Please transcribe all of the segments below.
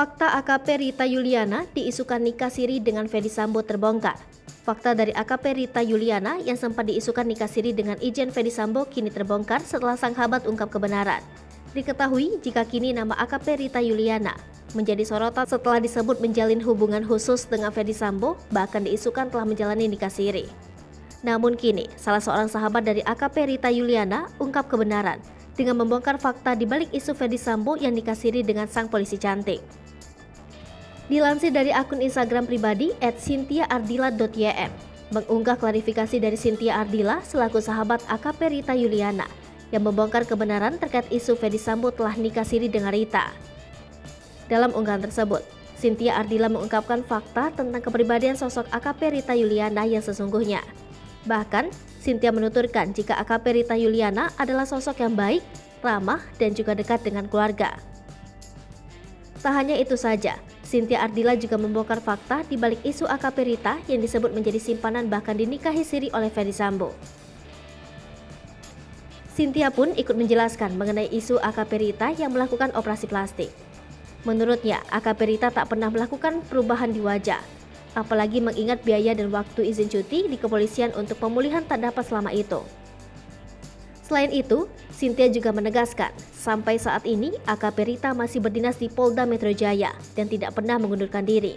Fakta AKP Rita Yuliana diisukan nikah siri dengan Ferdy Sambo terbongkar. Fakta dari AKP Rita Yuliana yang sempat diisukan nikah siri dengan Irjen Ferdy Sambo kini terbongkar setelah sang sahabat ungkap kebenaran. Diketahui jika kini nama AKP Rita Yuliana menjadi sorotan setelah disebut menjalin hubungan khusus dengan Ferdy Sambo, bahkan diisukan telah menjalani nikah siri. Namun kini, salah seorang sahabat dari AKP Rita Yuliana ungkap kebenaran dengan membongkar fakta di balik isu Ferdy Sambo yang nikah siri dengan sang polisi cantik. Dilansir dari akun Instagram pribadi @cynthia_ardila.ym, mengunggah klarifikasi dari Cynthia Ardila selaku sahabat AKP Rita Yuliana yang membongkar kebenaran terkait isu Ferdy Sambo telah nikah siri dengan Rita. Dalam unggahan tersebut, Cynthia Ardila mengungkapkan fakta tentang kepribadian sosok AKP Rita Yuliana yang sesungguhnya. Bahkan, Cynthia menuturkan jika AKP Rita Yuliana adalah sosok yang baik, ramah, dan juga dekat dengan keluarga. Tak hanya itu saja, Cynthia Ardila juga membongkar fakta di balik isu AKP Rita yang disebut menjadi simpanan bahkan dinikahi siri oleh Ferdy Sambo. Cynthia pun ikut menjelaskan mengenai isu AKP Rita yang melakukan operasi plastik. Menurutnya, AKP Rita tak pernah melakukan perubahan di wajah, apalagi mengingat biaya dan waktu izin cuti di kepolisian untuk pemulihan tak dapat selama itu. Selain itu, Cynthia juga menegaskan, sampai saat ini AKP Rita masih berdinas di Polda Metro Jaya dan tidak pernah mengundurkan diri.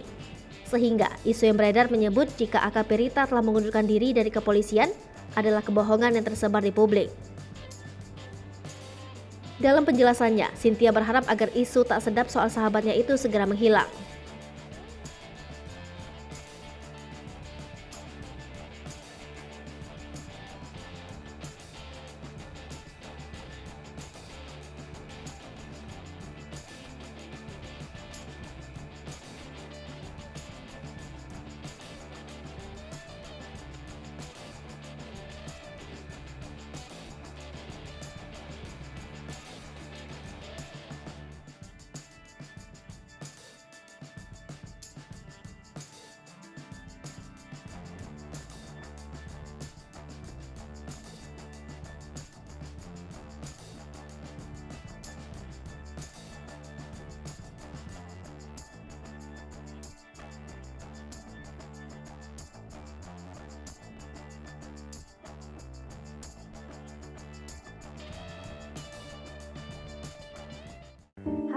Sehingga isu yang beredar menyebut jika AKP Rita telah mengundurkan diri dari kepolisian adalah kebohongan yang tersebar di publik. Dalam penjelasannya, Cynthia berharap agar isu tak sedap soal sahabatnya itu segera menghilang.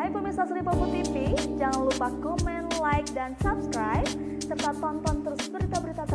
Hai pemirsa Sri Popo TV, jangan lupa komen, like, dan subscribe, serta tonton terus berita-berita